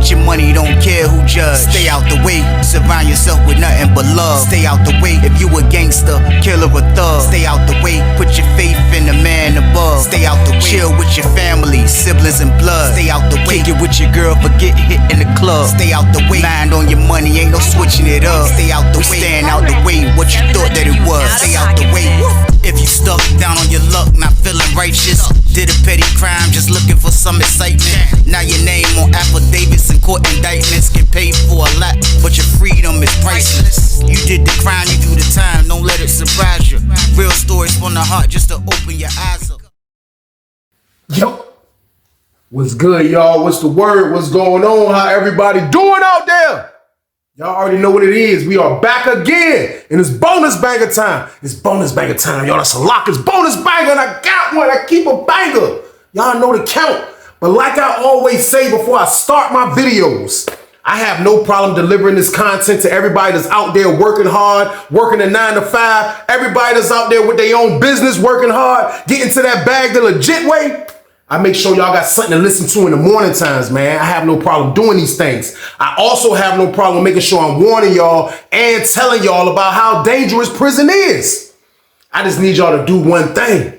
Get your money, don't care who judge. Stay out the way, surround yourself with nothing but love. Stay out the way, if you a gangster, killer or thug. Stay out the way, put your faith in the man above. Stay out the way, chill with your family, siblings and blood. Stay out the way, kick it with your girl, forget hit in the club. Stay out the way, mind on your money, ain't no switching it up. Stay out the way, stand out the way, what you thought that it was. Stay out the way. If you stuck down on your luck, not feeling righteous, did a petty crime, just looking for some excitement. Now your name on affidavits and court indictments, get paid for a lot, but your freedom is priceless. You did the crime, you do the time, don't let it surprise you. Real stories from the heart, just to open your eyes up. Yo, what's good, y'all? What's the word? What's going on? How everybody doing out there? Y'all already know what it is. We are back again, and it's bonus banger time. It's bonus banger time, y'all. That's a lock. It's bonus banger, and I got one. I keep a banger. Y'all know the count. But like I always say before I start my videos, I have no problem delivering this content to everybody that's out there working hard, working a 9 to 5. Everybody that's out there with their own business, working hard, getting to that bag the legit way. I make sure y'all got something to listen to in the morning times, man. I have no problem doing these things. I also have no problem making sure I'm warning y'all and telling y'all about how dangerous prison is. I just need y'all to do one thing,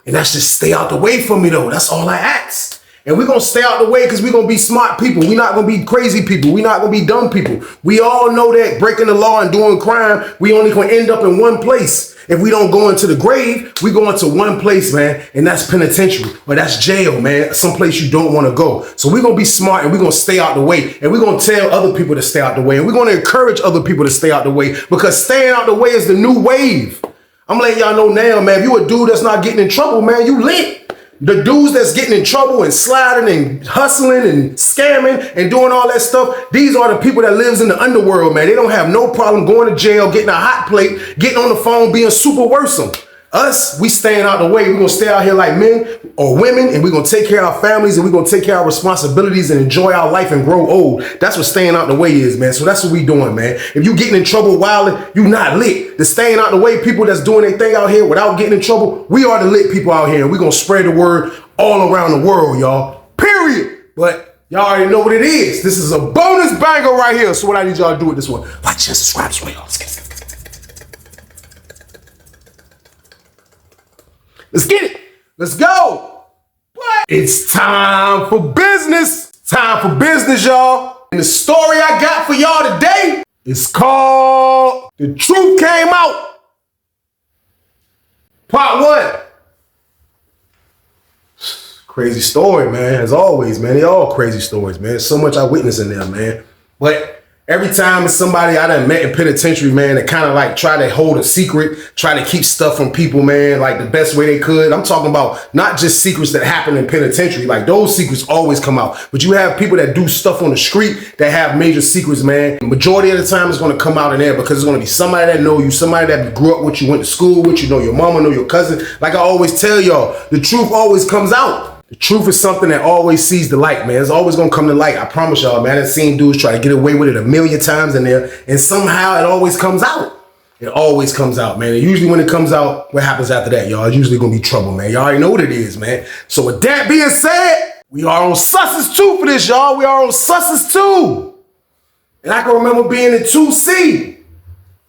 and that's just stay out the way from me, though. That's all I ask. And we're going to stay out the way because we're going to be smart people. We're not going to be crazy people. We're not going to be dumb people. We all know that breaking the law and doing crime, we only going to end up in one place. If we don't go into the grave, we go into one place, man, and that's penitentiary, or that's jail, man, someplace you don't want to go. So we're going to be smart, and we're going to stay out the way, and we're going to tell other people to stay out the way, and we're going to encourage other people to stay out the way, because staying out the way is the new wave. I'm letting y'all know now, man, if you a dude that's not getting in trouble, man, you lit. The dudes that's getting in trouble and sliding and hustling and scamming and doing all that stuff, these are the people that lives in the underworld, man. They don't have no problem going to jail, getting a hot plate, getting on the phone, being super worrisome. Us, we staying out the way. We're going to stay out here like men or women, and we're going to take care of our families, and we're going to take care of our responsibilities and enjoy our life and grow old. That's what staying out the way is, man. So that's what we doing, man. If you getting in trouble wilding, you not lit. The staying out the way people that's doing their thing out here without getting in trouble, we are the lit people out here, and we're going to spread the word all around the world, y'all. Period. But y'all already know what it is. This is a bonus banger right here. So what I need y'all to do with this one, like, share, subscribe, y'all. Let's get it. Let's go. What? It's time for business. Time for business, y'all. And the story I got for y'all today is called The Truth Came Out. Part 1. Crazy story, man. As always, man. They're all crazy stories, man. So much I witnessed in there, man. But every time it's somebody I done met in penitentiary, man, that kind of like try to hold a secret, try to keep stuff from people, man, like the best way they could. I'm talking about not just secrets that happen in penitentiary. Like those secrets always come out. But you have people that do stuff on the street that have major secrets, man. The majority of the time it's going to come out in there because it's going to be somebody that know you, somebody that grew up with you, went to school with you, know your mama, know your cousin. Like I always tell y'all, the truth always comes out. The truth is something that always sees the light, man. It's always going to come to light. I promise y'all, man. I've seen dudes try to get away with it a million times in there, and somehow it always comes out. It always comes out, man. And usually when it comes out, what happens after that, y'all? It's usually going to be trouble, man. Y'all already know what it is, man. So with that being said, we are on Susses 2 for this, y'all. We are on Susses 2. And I can remember being in 2C.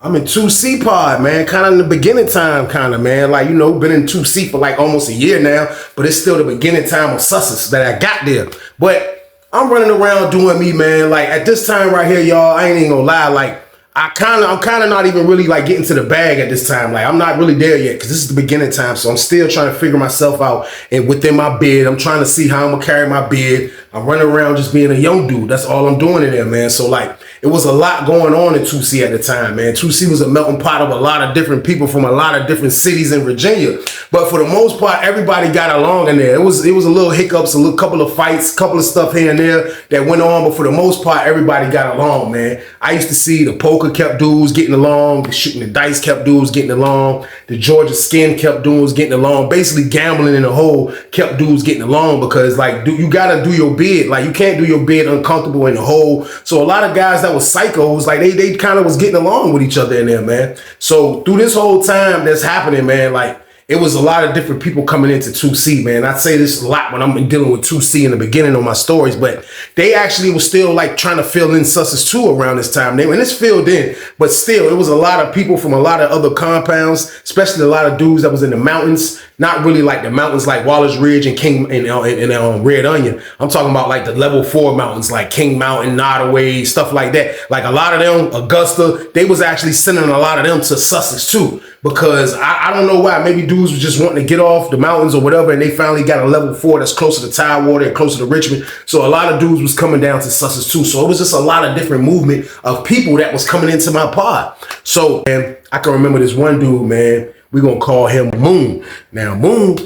I'm in 2C pod, man, kind of in the beginning time, kind of, man. Like, you know, been in 2C for like almost a year now, but it's still the beginning time of Sussex that I got there. But I'm running around doing me, man. Like at this time right here, y'all, I ain't even gonna lie. Like I'm kind of not even really like getting to the bag at this time. Like I'm not really there yet because this is the beginning time. So I'm still trying to figure myself out and within my bid. I'm trying to see how I'm gonna carry my bid. I'm running around just being a young dude. That's all I'm doing in there, man. So like it was a lot going on in 2C at the time, man. 2C was a melting pot of a lot of different people from a lot of different cities in Virginia. But for the most part, everybody got along in there. It was a little hiccups, a little couple of fights, couple of stuff here and there that went on. But for the most part, everybody got along, man. I used to see the poker kept dudes getting along, the shooting the dice kept dudes getting along, the Georgia skin kept dudes getting along. Basically gambling in the hole kept dudes getting along because like you gotta do your bid. Like you can't do your bid uncomfortable in the hole. So a lot of guys that was psychos, like they kind of was getting along with each other in there, man. So through this whole time that's happening, man, like it was a lot of different people coming into 2C, man. I say this a lot when I'm dealing with 2C in the beginning of my stories, but they actually was still like trying to fill in Sussex 2 around this time. And it's filled in, but still, it was a lot of people from a lot of other compounds, especially a lot of dudes that was in the mountains. Not really like the mountains like Wallace Ridge and King and Red Onion. I'm talking about like the level 4 mountains like King Mountain, Nottoway, stuff like that. Like a lot of them, Augusta, they was actually sending a lot of them to Sussex too. Because I don't know why, maybe dudes were just wanting to get off the mountains or whatever, and they finally got a level 4 that's closer to Tidewater and closer to Richmond. So a lot of dudes was coming down to Sussex too. So it was just a lot of different movement of people that was coming into my pod. So, man, I can remember this one dude, man. We're going to call him Moon. Now, Moon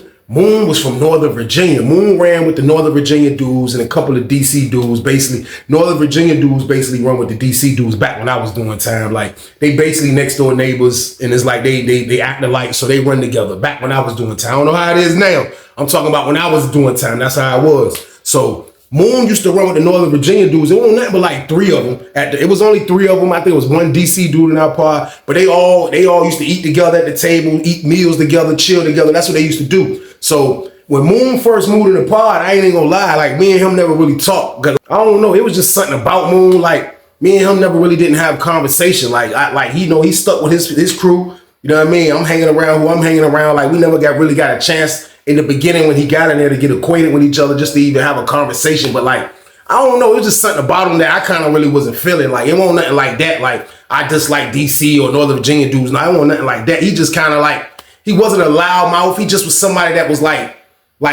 was from Northern Virginia. Moon ran with the Northern Virginia dudes and a couple of DC dudes. Basically, Northern Virginia dudes basically run with the DC dudes back when I was doing time. Like, they basically next door neighbors, and it's like they act alike, so they run together. Back when I was doing time. I don't know how it is now. I'm talking about when I was doing time. That's how I was. So, Moon used to run with the Northern Virginia dudes. It wasn't nothing but like 3 of them. It was only 3 of them. I think it was one DC dude in our pod. But they all used to eat together at the table, eat meals together, chill together. That's what they used to do. So when Moon first moved in the pod, I ain't even gonna lie. Like me and him never really talked. Cause I don't know. It was just something about Moon. Like me and him never really didn't have conversation. Like he stuck with his crew. You know what I mean? I'm hanging around who I'm hanging around. Like we never really got a chance in the beginning when he got in there to get acquainted with each other, just to even have a conversation. But like, I don't know, it was just something about him that I kind of really wasn't feeling. Like, it wasn't nothing like that. Like, I just like DC or Northern Virginia dudes. No, it wasn't nothing like that. He just kind of like, he wasn't a loudmouth. He just was somebody that was like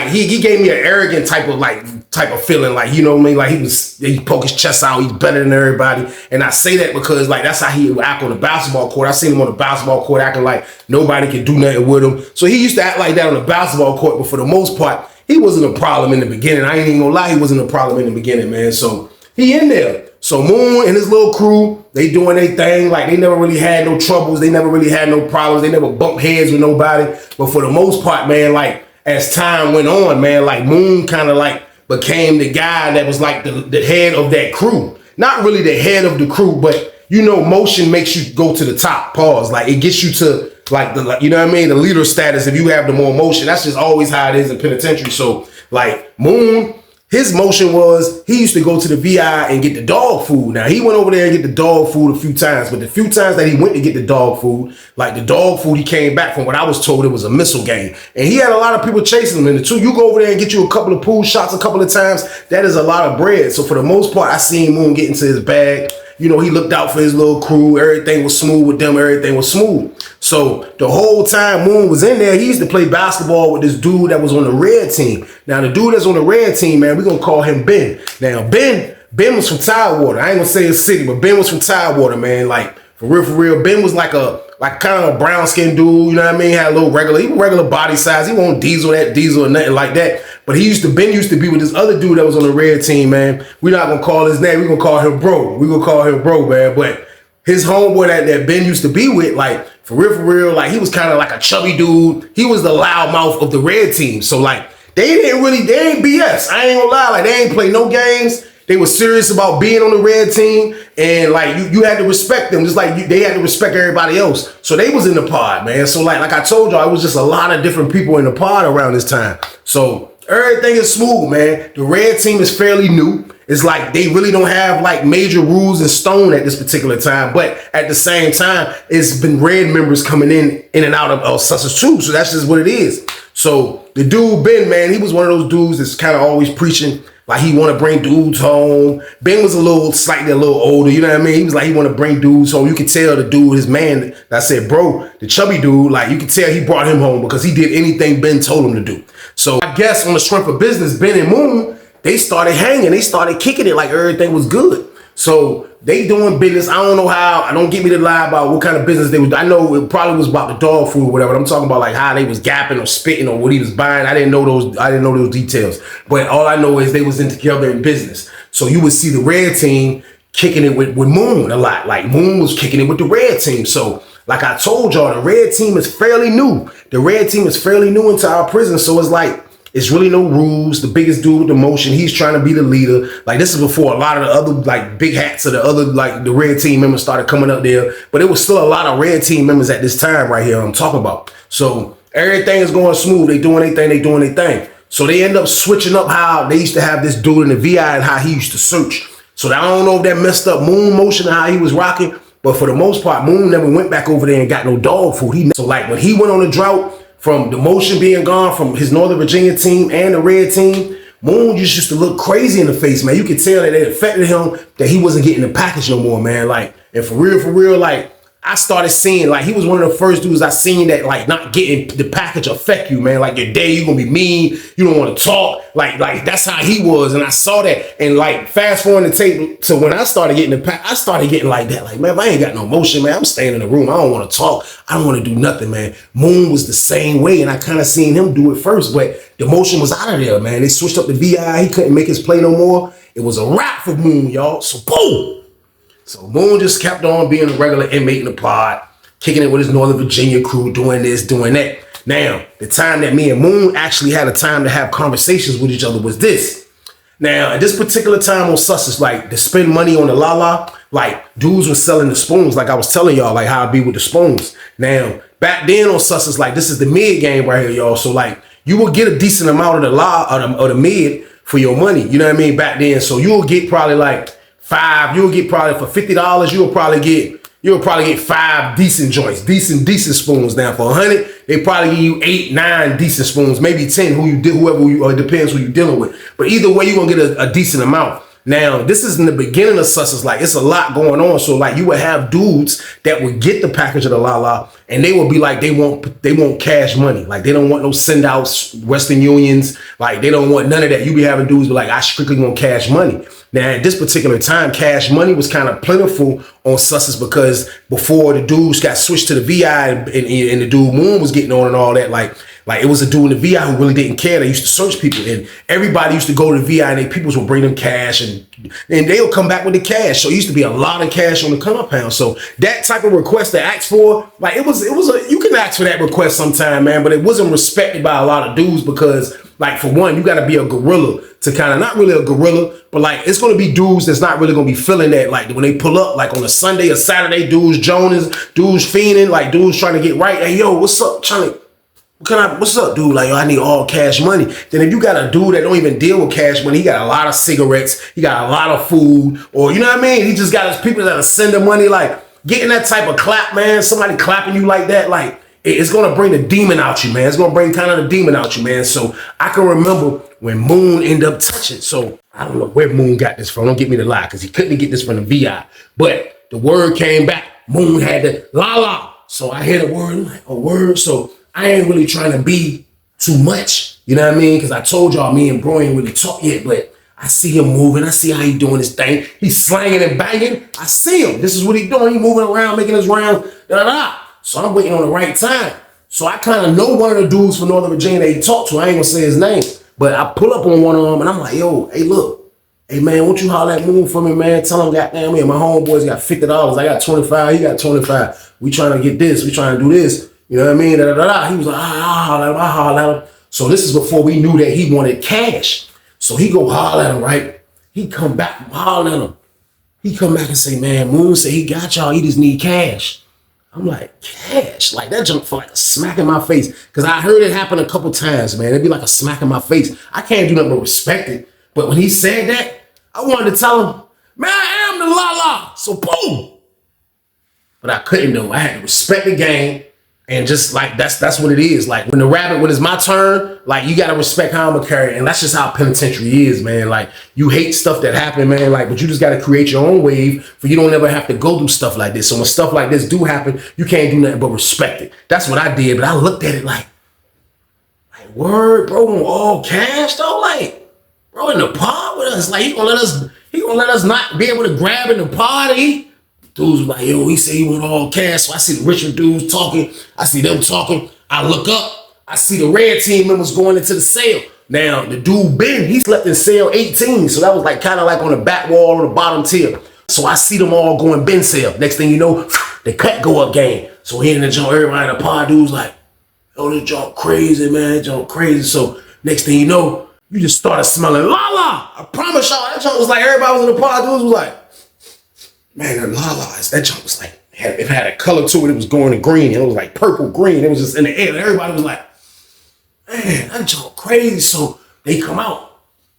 he gave me an arrogant type of feeling. Like, you know what I mean? Like he poke his chest out. He's better than everybody. And I say that because like, that's how he would act on the basketball court. I seen him on the basketball court acting like nobody could do nothing with him. So he used to act like that on the basketball court. But for the most part, he wasn't a problem in the beginning. I ain't even gonna lie. He wasn't a problem in the beginning, man. So he in there. So Moon and his little crew, they doing their thing. Like they never really had no troubles. They never really had no problems. They never bumped heads with nobody. But for the most part, man, like, as time went on, man, like Moon kind of like became the guy that was like the head of that crew. Not really the head of the crew, but you know, motion makes you go to the top. Pause. Like it gets you to like you know what I mean? The leader status if you have the more motion. That's just always how it is in penitentiary. So like Moon, his motion was he used to go to the VI and get the dog food. Now he went over there and get the dog food a few times, but the few times that he went to get the dog food, like the dog food, he came back from what I was told it was a missile game. And he had a lot of people chasing him. And the two, you go over there and get you a couple of pool shots a couple of times, that is a lot of bread. So for the most part, I seen Moon get into his bag. You know, he looked out for his little crew. Everything was smooth with them. Everything was smooth. So the whole time Moon was in there, he used to play basketball with this dude that was on the red team. Now, the dude that's on the red team, man, we're going to call him Ben. Now, Ben was from Tidewater. I ain't going to say his city, but Ben was from Tidewater, man. Like, for real. Ben was like kind of a brown skinned dude, you know what I mean? Had a little regular body size. He won't diesel or nothing like that. But Ben used to be with this other dude that was on the red team, man. We're not gonna call his name, we're gonna call him bro. We're gonna call him bro, man. But his homeboy that Ben used to be with, like, for real, like he was kind of like a chubby dude. He was the loudmouth of the red team. So like they ain't BS. I ain't gonna lie, like they ain't play no games. They were serious about being on the red team, and like you had to respect them, just like they had to respect everybody else. So they was in the pod, man. So like I told y'all, it was just a lot of different people in the pod around this time. So everything is smooth, man. The red team is fairly new. It's like they really don't have like major rules in stone at this particular time, but at the same time, it's been red members coming in and out of Sussex too. So that's just what it is. So the dude Ben, man, he was one of those dudes that's kind of always preaching. Like he want to bring dudes home. Ben was slightly a little older, you know what I mean? He was like, he want to bring dudes home. You could tell the dude, his man, I said, bro, the chubby dude, like you could tell he brought him home because he did anything Ben told him to do. So I guess on the strength of business, Ben and Moon, they started hanging. They started kicking it like everything was good. So they doing business. I don't know how. I don't get me to lie about what kind of business they was. I know it probably was about the dog food or whatever. But I'm talking about like how they was gapping or spitting or what he was buying. I didn't know those details. But all I know is they was in together in business. So you would see the red team kicking it with Moon a lot. Like Moon was kicking it with the red team. So like I told y'all, the red team is fairly new. The red team is fairly new into our prison. So it's like, it's really no rules. The biggest dude with the motion, he's trying to be the leader. Like this is before a lot of the other like big hats of the other like the red team members started coming up there. But it was still a lot of red team members at this time right here I'm talking about. So Everything is going smooth. They doing their thing. So they end up switching up how they used to have this dude in the VI and how he used to search. So I don't know if that messed up Moon motion and how he was rocking, but for the most part, Moon never went back over there and got no dog food. So like when he went on the drought, from the motion being gone from his Northern Virginia team and the red team, Moon just used to look crazy in the face, man. You could tell that it affected him, that he wasn't getting the package no more, man. Like, and for real, like, I started seeing, like, he was one of the first dudes I seen that, like, not getting the package affect you, man. Like, your day, you gonna be mean, you don't want to talk. Like, that's how he was. And I saw that. And, like, fast forward the tape to when I started getting the pack, I started getting like that. Like, man, if I ain't got no motion, man, I'm staying in the room. I don't want to talk. I don't want to do nothing, man. Moon was the same way. And I kind of seen him do it first, but the motion was out of there, man. They switched up the VI. He couldn't make his play no more. It was a wrap for Moon, y'all. So, boom. So Moon just kept on being a regular inmate in the pod, kicking it with his Northern Virginia crew, doing this, doing that. Now, the time that me and Moon actually had a time to have conversations with each other was this. Now, at this particular time on Sussex, like, to spend money on the la-la, like, dudes was selling the spoons, like I was telling y'all, like, how I be with the spoons. Now, back then on Sussex, like, this is the mid game right here, y'all. So, like, you will get a decent amount of the or the mid for your money, you know what I mean, back then. So you'll get probably like you'll get probably for $50, you'll probably get 5 decent joints, decent spoons. Now for 100, they probably give you 8, 9 decent spoons, maybe 10, or it depends who you're dealing with. But either way, you're gonna get a decent amount. Now, this is in the beginning of Sussex, like, it's a lot going on. So, like, you would have dudes that would get the package of the la-la, and they would be like, they want cash money. Like, they don't want no send-outs, Western Unions. Like, they don't want none of that. You be having dudes be like, I strictly want cash money. Now, at this particular time, cash money was kind of plentiful on Sussex because before the dudes got switched to the VI and the dude Moon was getting on and all that, like it was a dude in the VI who really didn't care. They used to search people, and everybody used to go to the VI, and people would bring them cash, and they'll come back with the cash. So it used to be a lot of cash on the compound. So that type of request to ask for, like, you can ask for that request sometime, man, but it wasn't respected by a lot of dudes because, like, for one, you got to be a gorilla to kind of, not really a gorilla, but like, it's going to be dudes that's not really going to be feeling that. Like, when they pull up, like on a Sunday or Saturday, dudes Jonas, dudes fiending, like dudes trying to get right. Hey, yo, what's up? What's up, dude? Like, yo, I need all cash money. Then if you got a dude that don't even deal with cash money, he got a lot of cigarettes, he got a lot of food, or you know what I mean? He just got his people that'll send him money. Like, getting that type of clap, man, somebody clapping you like that, like, it's going to bring the demon out you, man. It's going to bring kind of the demon out you, man. So I can remember when Moon ended up touching. So I don't know where Moon got this from. Don't get me to lie, because he couldn't get this from the VI. But the word came back. Moon had the la-la. So I hear the word. I'm like, a word? So I ain't really trying to be too much. You know what I mean? Because I told y'all me and bro ain't really talk yet. But I see him moving. I see how he doing his thing. He's slanging and banging. I see him. This is what he doing. He moving around, making his rounds. Da-da-da. So I'm waiting on the right time. So I kind of know one of the dudes from Northern Virginia that he talked to. I ain't gonna say his name. But I pull up on one of them and I'm like, yo, hey, look. Hey, man, won't you holler at Moon for me, man? Tell him, goddamn, me and my homeboys got $50. I got 25. He got 25. We trying to get this. We trying to do this. You know what I mean? Da-da-da-da. He was like, I holler at him. So this is before we knew that he wanted cash. So he go holler at him, right? He come back from holler at him. He come back and say, man, Moon said he got y'all. He just need cash. I'm like, cash? Like, that junk felt like a smack in my face. Because I heard it happen a couple times, man. It'd be like a smack in my face. I can't do nothing but respect it. But when he said that, I wanted to tell him, man, I am the la-la. So boom. But I couldn't though. I had to respect the game. And just like, that's what it is. Like, when it's my turn, like, you got to respect how I'm going to carry it. And that's just how penitentiary is, man. Like, you hate stuff that happened, man. Like, but you just got to create your own wave for you don't ever have to go through stuff like this. So when stuff like this do happen, you can't do nothing but respect it. That's what I did. But I looked at it like word, bro, all cash though. Like, bro, in the pod with us. Like, he gonna let us not be able to grab in the party. Dudes was like, yo, he said he want all cash. So I see the richer dudes talking. I see them talking. I look up. I see the red team members going into the cell. Now, the dude Ben, he slept in cell 18. So that was like kind of like on the back wall or the bottom tier. So I see them all going Ben cell. Next thing you know, the cut go up game. So here in the joint, everybody in the pod dudes like, yo, this joint crazy, man. This joint crazy. So next thing you know, you just started smelling la-la. I promise y'all, that joint was like, everybody was in the pod dudes was like, man, that la-la, that junk was like, it had a color to it. It was going to green. It was like purple green. It was just in the air. Everybody was like, Man, that jump crazy. So they come out.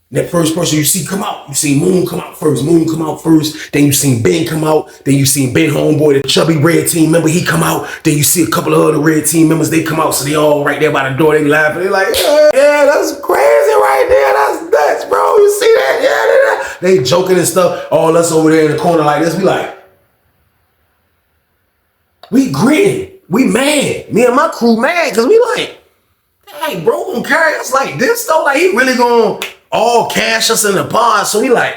That first person you see come out, you see Moon come out first. Moon come out first. Then you seen Ben come out. Then you seen Ben homeboy, the chubby red team member, he come out. Then you see a couple of other red team members, they come out. So they all right there by the door. They laughing. They like, yeah, that's crazy right there. That's nuts, bro. You see that? Yeah, they joking and stuff. All us over there in the corner like this. We like, we gritting. We mad. Me and my crew mad because we like, hey, bro, gonna carry us like this though? Like he really gonna all cash us in the pod. So we like,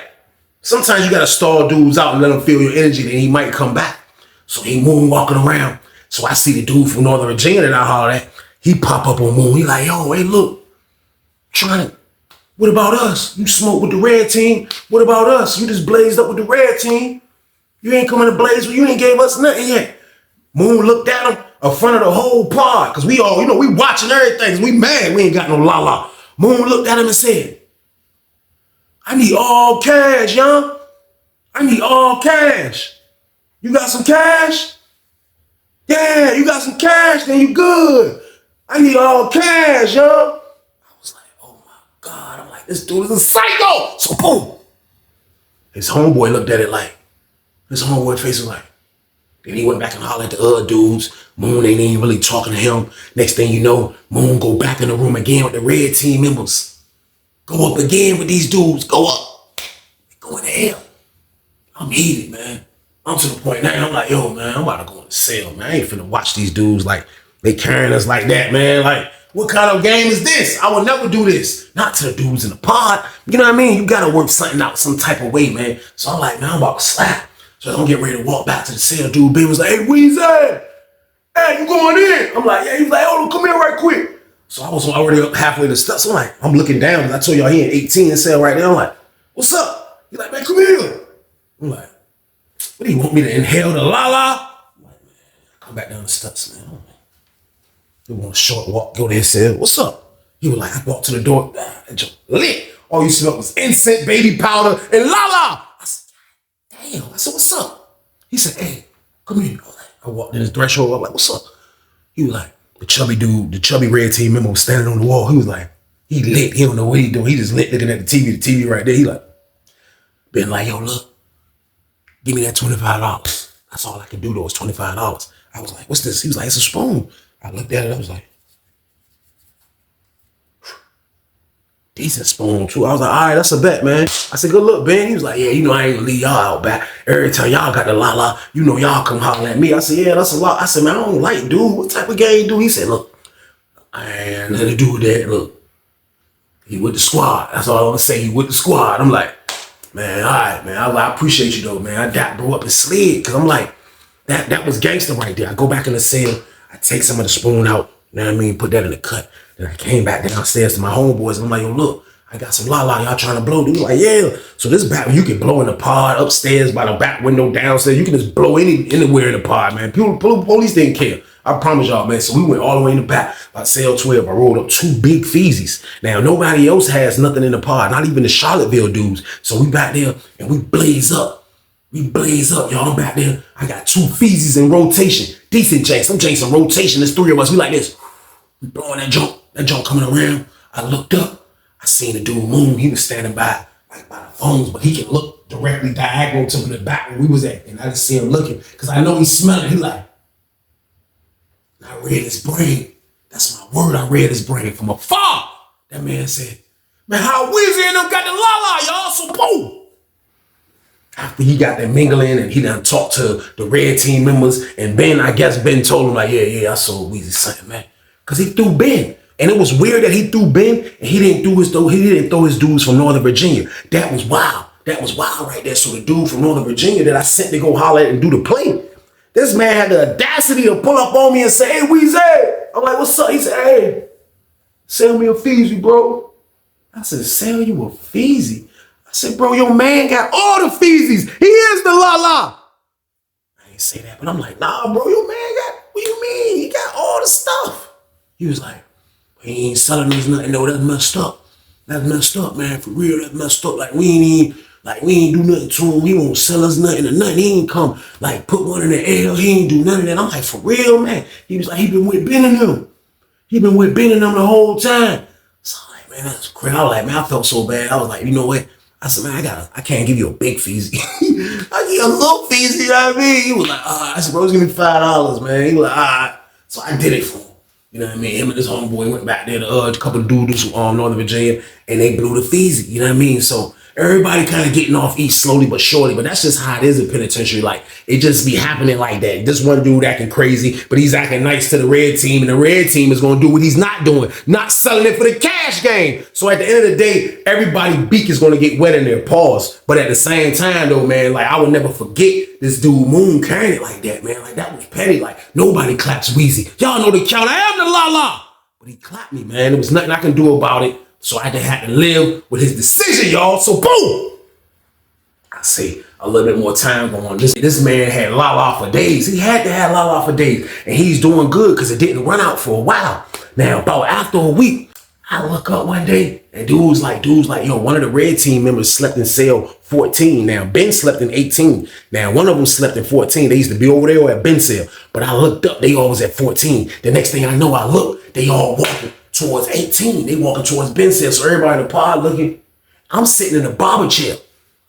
sometimes you gotta stall dudes out and let them feel your energy, then he might come back. So he Moon walking around. So I see the dude from Northern Virginia that I hollered at. He pop up on Moon. He like, yo, hey, look, trying to, what about us? You smoke with the red team. What about us? You just blazed up with the red team. You ain't coming to blaze, you ain't gave us nothing yet. Moon looked at him in front of the whole pod, because we all, we watching everything. We mad, we ain't got no la-la. Moon looked at him and said, I need all cash, young. I need all cash. You got some cash? Yeah, you got some cash, then you good. I need all cash, young. I was like, oh my God. I'm like, this dude is a psycho. So boom. His homeboy looked at it like, his homeboy face was like, then he went back and hollered at the other dudes. Moon ain't even really talking to him. Next thing you know, Moon go back in the room again with the red team members. Go up again with these dudes. Go up. They going to hell. I'm heated, man. I'm to the point now. I'm like, yo, man, I'm about to go in the cell, man. I ain't finna watch these dudes like they carrying us like that, man. Like, what kind of game is this? I will never do this. Not to the dudes in the pod. You know what I mean? You gotta work something out some type of way, man. So I'm like, man, I'm about to slap. So I'm getting ready to walk back to the cell. Dude, Ben was like, hey, Weezy, hey, you going in? I'm like, yeah. He's like, hold on, come here right quick. So I was already up halfway to stuff. So I'm looking down, because I told y'all he in 18 cell right there. I'm like, what's up? He's like, man, come here. I'm like, what do you want me to inhale the la-la? I'm like, man, come back down the steps, man. We want a short walk, go to his cell. What's up? He was like, I walked to the door, lit. All you smelled was incense, baby powder, and la-la. I said, damn. I said, what's up? He said, hey, come here. I walked in his threshold. I'm like, what's up? He was like, the chubby dude, the chubby red team member was standing on the wall. He was like, he lit. He don't know what he doing. He just lit looking at the TV right there. He like, been like, yo, look, give me that $25. That's all I can do though, is $25. I was like, what's this? He was like, it's a spoon. I looked at it. I was like, decent spoon too. I was like, all right, that's a bet, man. I said, good luck, Ben. He was like, yeah, you know, I ain't gonna leave y'all out back. Every time y'all got the la-la, you know, y'all come holler at me. I said, yeah, that's a lot. I said, man, I don't like dude. What type of game do? He said, look, I ain't nothing to do with that. Look, he with the squad. That's all I'm gonna say. He with the squad. I'm like, man, all right, man. I was like, I appreciate you though, man. I got bro up and slid, because I'm like, that was gangster right there. I go back in the cell. I take some of the spoon out. You know what I mean? Put that in the cut. Then I came back downstairs to my homeboys, and I'm like, yo, look, I got some la-la, y'all trying to blow? Dude, like, yeah. So this back, you can blow in the pod, upstairs, by the back window, downstairs. You can just blow anywhere in the pod, man. Police didn't care. I promise y'all, man. So we went all the way in the back, by cell 12. I rolled up 2 big feezies. Now, nobody else has nothing in the pod, not even the Charlottesville dudes. So we back there, and we blaze up. We blaze up, y'all. I'm back there. I got 2 feezies in rotation. Decent janks. Some janks in rotation. There's 3 of us. We like this. We blowing that junk. That junk coming around. I looked up. I seen the dude Moon. He was standing by, like by the phones, but he can look directly diagonal to the back where we was at. And I just see him looking, because I know he's smelling. He like, I read his brain. That's my word. I read his brain from afar. That man said, man, how Weezy and them got the la-la, y'all. So boom. After he got that mingling and he done talked to the red team members, and Ben, I guess Ben told him like, yeah, I saw Weezy something, man. Because he threw Ben. And it was weird that he threw Ben and he didn't throw his dudes from Northern Virginia. That was wild. That was wild right there. So the dude from Northern Virginia that I sent to go holler at and do the play, this man had the audacity to pull up on me and say, hey, Weezy. I'm like, what's up? He said, hey, sell me a Feezy, bro. I said, sell you a Feezy? I said, bro, your man got all the Feezies. He is the la-la. I ain't say that, but I'm like, nah, bro, your man got, what you mean? He got all the stuff. He was like, he ain't selling us nothing. No, that's messed up. That's messed up, man. For real, that's messed up. Like, we ain't do nothing to him. He won't sell us nothing or nothing. He ain't come, like, put one in the L. He ain't do none of that. I'm like, for real, man. He was like, he been with Ben and them. He been with Ben and them the whole time. So I'm like, man, that's crazy. I was like, man, I felt so bad. I was like, you know what? I said, man, I can't give you a big fees. I give you a little fees, you know what I mean? He was like, I said, bro, give me $5, man. He was like, all right. So I did it for him. You know what I mean? Him and his homeboy went back there to a couple of dudes from Northern Virginia, and they blew the fees. You know what I mean? So everybody kind of getting off each slowly but surely, but that's just how it is in penitentiary. Like, it just be happening like that. This one dude acting crazy, but he's acting nice to the red team, and the red team is going to do what he's not doing, not selling it for the cash game. So at the end of the day, everybody's beak is going to get wet in their paws. But at the same time, though, man, like, I would never forget this dude Moon carrying it like that, man. Like, that was petty. Like, nobody claps Weezy. Y'all know the count. I am the la-la. But he clapped me, man. There was nothing I can do about it. So I had to live with his decision, y'all. So boom! I say a little bit more time going on. This man had la-la for days. He had to have la-la for days. And he's doing good because it didn't run out for a while. Now, about after a week, I look up one day and dudes like, yo, one of the red team members slept in cell 14. Now, Ben slept in 18. Now, one of them slept in 14. They used to be over there at Ben's cell. But I looked up, they all was at 14. The next thing I know, I look, they all walking towards 18. They walking towards Ben's cell. So everybody in the pod looking. I'm sitting in the barber chair.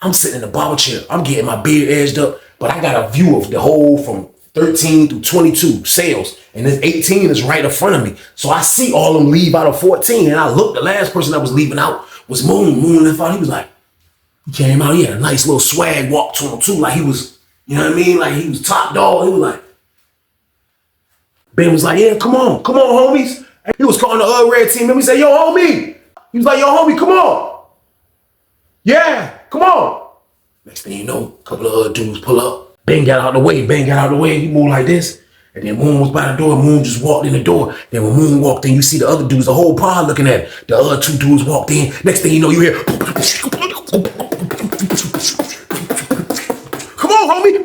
I'm getting my beard edged up, but I got a view of the whole from 13 through 22 cells, and this 18 is right in front of me. So I see all of them leave out of 14, and I look, the last person that was leaving out was Moon. Moon left out. He was like, he came out, he had a nice little swag walk to him too, like he was, you know what I mean? Like he was top dog. He was like, Ben was like, yeah, come on, homies. And he was calling the other red team, and we said, yo, homie. He was like, yo, homie, come on. Yeah, come on. Next thing you know, a couple of other dudes pull up. Ben got out the way. He moved like this. And then Moon was by the door. Moon just walked in the door. Then when Moon walked in, you see the other dudes, the whole pod looking at it. The other two dudes walked in. Next thing you know, you hear, come on, homie.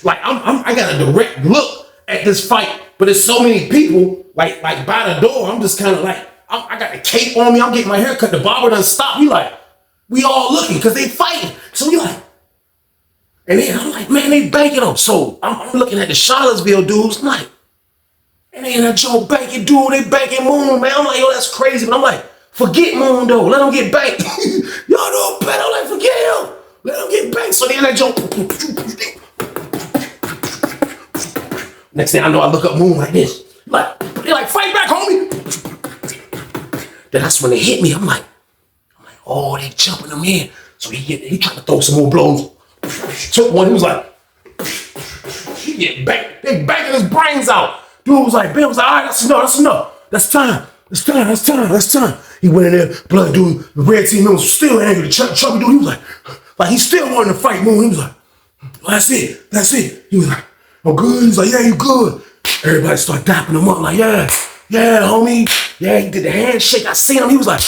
Like, I got a direct look at this fight, but there's so many people, like by the door, I'm just kind of like, I got the cape on me. I'm getting my hair cut. The barber done stopped. We like, we all looking because they fighting. So we like, and then I'm like, man, they banking them. So I'm looking at the Charlottesville dudes. I'm like, and they in that Joe banking dude. They banking Moon, man. I'm like, yo, that's crazy. But I'm like, forget Moon though. Let him get banked. Y'all don't bet. I'm like, forget him. Let him get banked. So they in that Joe. Next thing I know, I look up Moon like this. Like, they're like, fight back, homie. Then that's when they hit me. I'm like, oh, they jumping him in. So he tried to throw some more blows. Took one, he was like, he get back. They banging his brains out. Dude was like, Ben was like, all right, that's enough. That's time. He went in there, blood dude, the red team members was still angry. The chubby dude, he was like he still wanted to fight Moon. He was like, well, that's it. He was like, oh, good. He was like, yeah, you good. Everybody started dapping him up like, yeah, homie. Yeah, he did the handshake. I seen him. He was like,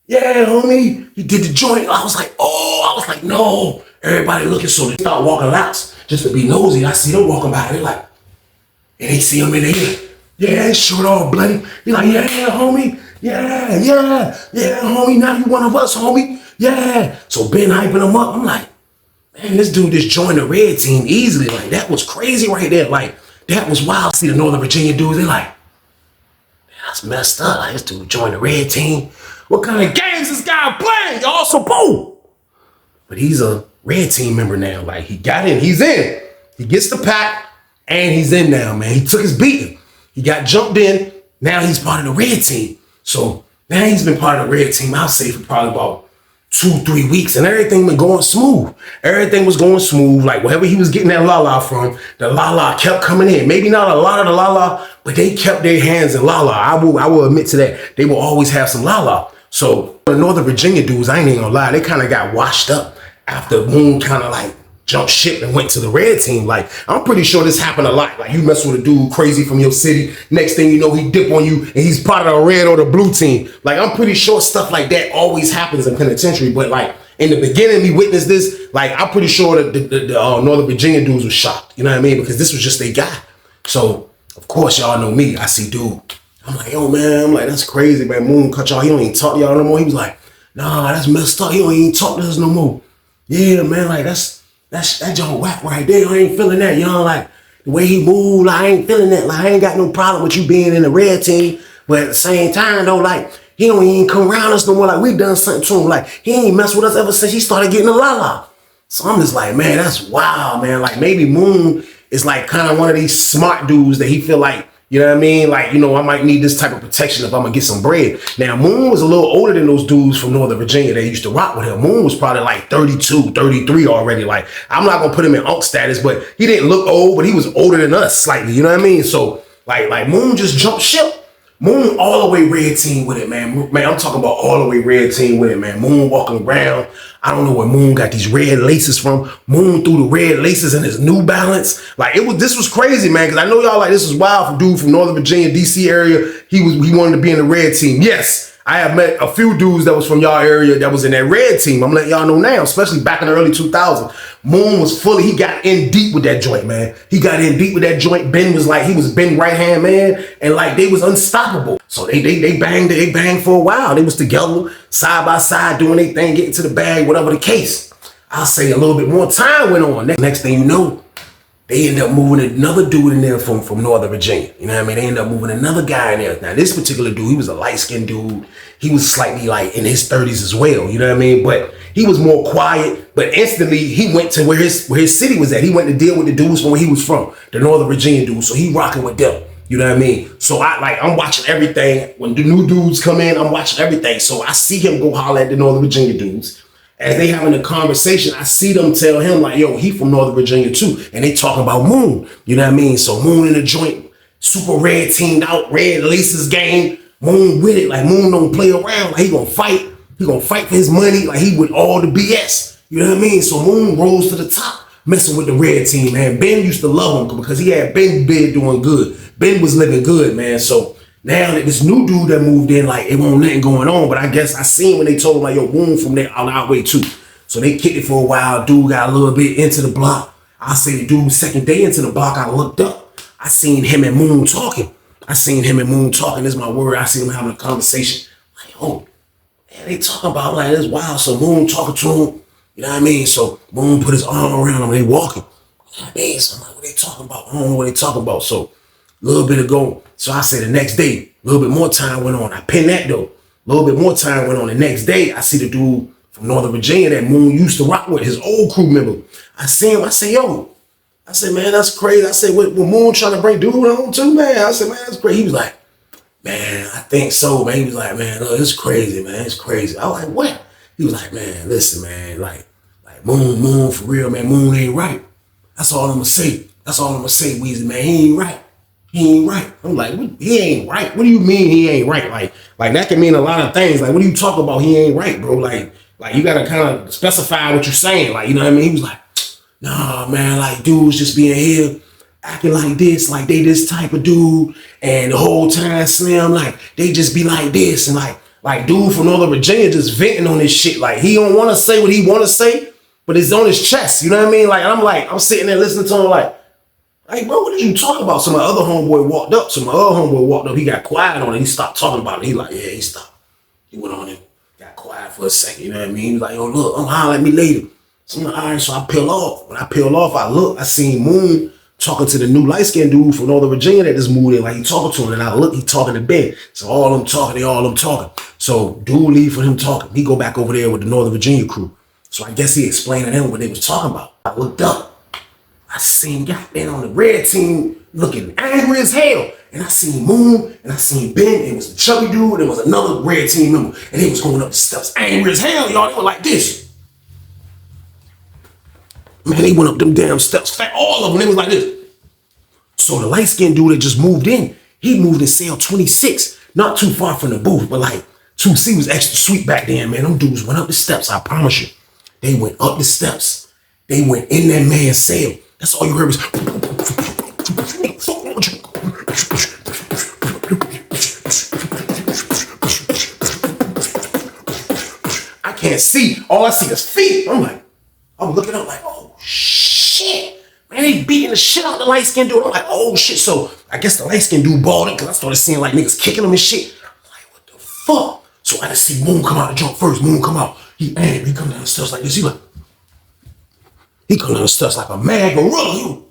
yeah, homie. He did the joint. I was like, no. Everybody looking, so they start walking laps just to be nosy. I see them walking by. They're like, and they see him in there. Yeah, short all bloody. He like, yeah, homie. Yeah, homie. Now you one of us, homie. Yeah. So Ben hyping him up. I'm like, man, this dude just joined the red team easily. Like, that was crazy right there. Like, that was wild. See the Northern Virginia dudes, they like, that's messed up. Like, this dude joined the red team. What kind of games this guy playing? Y'all so boom. But he's a red team member now. Like, he got in. He's in. He gets the pack, and he's in now, man. He took his beating. He got jumped in. Now he's part of the red team. So now he's been part of the red team, I'll say, for probably about 2-3 weeks, and everything been going smooth. Everything was going smooth. Like, wherever he was getting that la-la from, the la-la kept coming in. Maybe not a lot of the la-la, but they kept their hands in la-la. I will admit to that. They will always have some la-la. So the Northern Virginia dudes, I ain't even gonna lie, they kind of got washed up after Moon kind of like jumped ship and went to the red team. Like, I'm pretty sure this happened a lot. Like, you mess with a dude crazy from your city, next thing you know, he dip on you and he's part of the red or the blue team. Like, I'm pretty sure stuff like that always happens in penitentiary. But like, in the beginning, we witnessed this. Like, I'm pretty sure that the Northern Virginia dudes were shocked. You know what I mean? Because this was just their guy. So, of course, y'all know me. I see dude. I'm like, yo, man. I'm like, that's crazy, man. Moon cut y'all. He don't even talk to y'all no more. He was like, nah, that's messed up. He don't even talk to us no more. Yeah, man. Like, that y'all whack right there. I ain't feeling that. You know, like, The way he moved, like, I ain't feeling that. Like, I ain't got no problem with you being in the red team. But at the same time, though, like, he don't even come around us no more. Like, we done something to him. Like, he ain't messed with us ever since he started getting a la-la. So I'm just like, man, that's wild, man. Like, maybe Moon is like kind of one of these smart dudes that he feel like, you know what I mean? Like, you know, I might need this type of protection if I'm gonna get some bread. Now, Moon was a little older than those dudes from Northern Virginia that used to rock with him. Moon was probably like 32, 33 already. Like, I'm not gonna put him in unk status, but he didn't look old, but he was older than us slightly, you know what I mean? So, like Moon just jumped ship. Moon all the way red team with it, man. Man, I'm talking about all the way red team with it, man. Moon walking around. I don't know where Moon got these red laces from. Moon threw the red laces in his New Balance. Like, this was crazy, man. Because I know y'all like, this is wild for dude from Northern Virginia, DC area. He wanted to be in the red team. Yes, I have met a few dudes that was from y'all area that was in that red team. I'm letting y'all know now, especially back in the early 2000s. Moon was he got in deep with that joint, man. He got in deep with that joint. Ben was like, he was Ben right-hand man. And like, they was unstoppable. So they banged for a while. They was together, side by side, doing their thing, getting to the bag, whatever the case. I'll say a little bit more time went on. Next thing you know, they end up moving another dude in there from Northern Virginia. You know what I mean? They end up moving another guy in there. Now, this particular dude, he was a light-skinned dude. He was slightly like in his 30s as well. You know what I mean? But he was more quiet. But instantly, he went to where his city was at. He went to deal with the dudes from where he was from, the Northern Virginia dudes. So he rocking with them. You know what I mean? So I'm watching everything. When the new dudes come in, I'm watching everything. So I see him go holler at the Northern Virginia dudes. As they having a conversation, I see them tell him like, yo, he from Northern Virginia too. And they talking about Moon. You know what I mean? So Moon in the joint, super red teamed out, red laces game. Moon with it. Like, Moon don't play around. Like, he gonna fight. He gonna fight for his money. Like, he with all the BS. You know what I mean? So Moon rose to the top, messing with the red team, man. Ben used to love him because he had Ben doing good. Ben was living good, man. So now that this new dude that moved in, like, it wasn't nothing going on. But I guess I seen when they told him, like, yo, Moon from there on our way too. So they kicked it for a while. Dude got a little bit into the block. I say the dude second day into the block, I looked up. I seen him and Moon talking. This is my word. I seen them having a conversation. Like, oh, man, they talking about, like, this wild. So Moon talking to him. You know what I mean? So Moon put his arm around him and they walking. You know what I mean? So I'm like, what they talking about? I don't know what they talking about. So a little bit ago, so I say the next day, a little bit more time went on. I pinned that though. A little bit more time went on. The next day, I see the dude from Northern Virginia that Moon used to rock with, his old crew member. I see him. I say, yo. I said, man, that's crazy. I said, what Moon trying to bring dude on too, man? I said, man, that's crazy. He was like, man, I think so, man. He was like, man, look, it's crazy, man. It's crazy. I was like, what? He was like, man, listen, man, like Moon for real, man. Moon ain't right. That's all I'm gonna say. Weezy, man. He ain't right. I'm like, he ain't right. What do you mean he ain't right? Like that can mean a lot of things. Like, what are you talking about? He ain't right, bro. Like you gotta kind of specify what you're saying. Like, you know what I mean? He was like, nah, man, like, dudes just being here acting like this, like they this type of dude, and the whole time Slim, like, they just be like this, and like dude from Northern Virginia just venting on this shit. Like, he don't want to say what he want to say, but it's on his chest. You know what I mean? Like, I'm sitting there listening to him like, bro, what did you talk about? So my other homeboy walked up. He got quiet on it. He stopped talking about it. He like, yeah, he stopped. He went on and got quiet for a second. You know what I mean? He was like, yo, look, I'm hollering at me later. So I'm like, all right, so I peel off. When I peel off, I look, I seen Moon talking to the new light-skinned dude from Northern Virginia that just moved in. Like, he talking to him, and I look, he talking to Ben. So all of them talking. So dude leave for him talking. He go back over there with the Northern Virginia crew. So I guess he explained to them what they was talking about. I looked up. I seen goddamn on the red team looking angry as hell. And I seen Moon, and I seen Ben, and it was a chubby dude, and there was another red team member. And they was going up the steps angry as hell, y'all. They were like this. Man, they went up them damn steps, all of them, they was like this. So the light-skinned dude that just moved in, he moved in cell 26, not too far from the booth, but like 2C was extra sweet back then, man. Them dudes went up the steps, I promise you. They went up the steps. They went in that man's cell. That's all you heard was... I can't see. All I see is feet. I'm looking up like, oh, shit. Man, they beating the shit out the light-skinned dude. I'm like, oh, shit. So I guess the light-skinned dude balled in because I started seeing like niggas kicking him and shit. I'm like, what the fuck? So I just see Moon come out the jump first. Moon come out. He angry. He come down the steps like this. He come down the steps like a mad gorilla.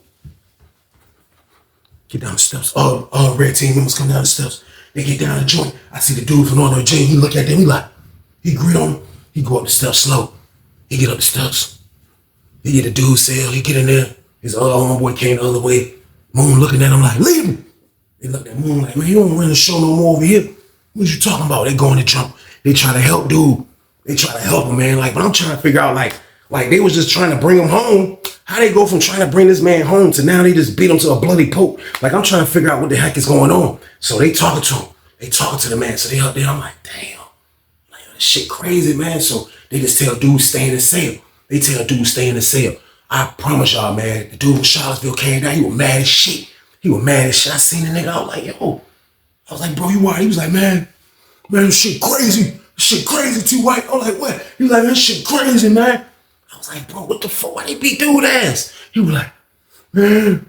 Get down the steps. Red team members come down the steps. They get down the joint. I see the dude from Northern Virginia. He look at them. He grin on them. He go up the steps slow. He get up the steps. He get the dude cell. He get in there. His other homeboy came the other way. Moon looking at him like, leave him. They look at Moon like, man, you don't run the show no more over here. What you talking about? They going to jump. They try to help dude. They try to help him, man. Like, but I'm trying to figure out, like they was just trying to bring him home. How they go from trying to bring this man home to now they just beat him to a bloody pulp? Like, I'm trying to figure out what the heck is going on. So they talking to him. They talking to the man. So they up there. I'm like, damn. Like, this shit crazy, man. So they just tell dude stay in the cell. They tell dude stay in the cell. I promise y'all, man, the dude from Charlottesville came down. He was mad as shit. He was mad as shit. I seen the nigga. I was like, yo. I was like, bro, you why? He was like, man, this shit crazy. This shit crazy, T-White. I was like, what? He was like, this shit crazy, man. I was like, bro, what the fuck? Why they beat dude ass? He was like, man,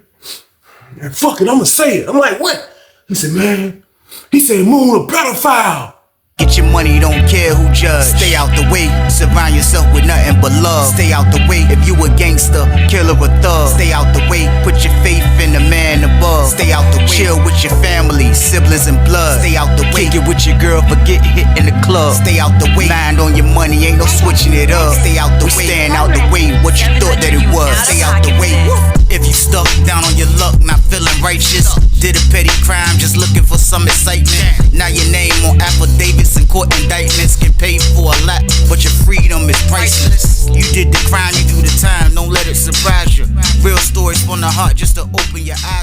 fuck it, I'ma say it. I'm like, what? He said, man, he said Moon a pedophile. Get your money, don't care who judge. Stay out the way, surround yourself with nothing but love. Stay out the way if you a gangster, killer or thug. Stay out the way, put your faith in the man above. Stay out the way, chill with your family, siblings and blood. Stay out the way, kick it with your girl, forget hit in the club. Stay out the way, mind on your money, ain't no switching it up. Stay out the way, stand out the way, what you thought that it was. Stay out the way. If you stuck down on your luck, not feeling righteous, did a petty crime, just looking for some excitement. Now your name on affidavits and court indictments can pay for a lot, but your freedom is priceless. You did the crime, you do the time, don't let it surprise you. Real stories from the heart just to open your eyes.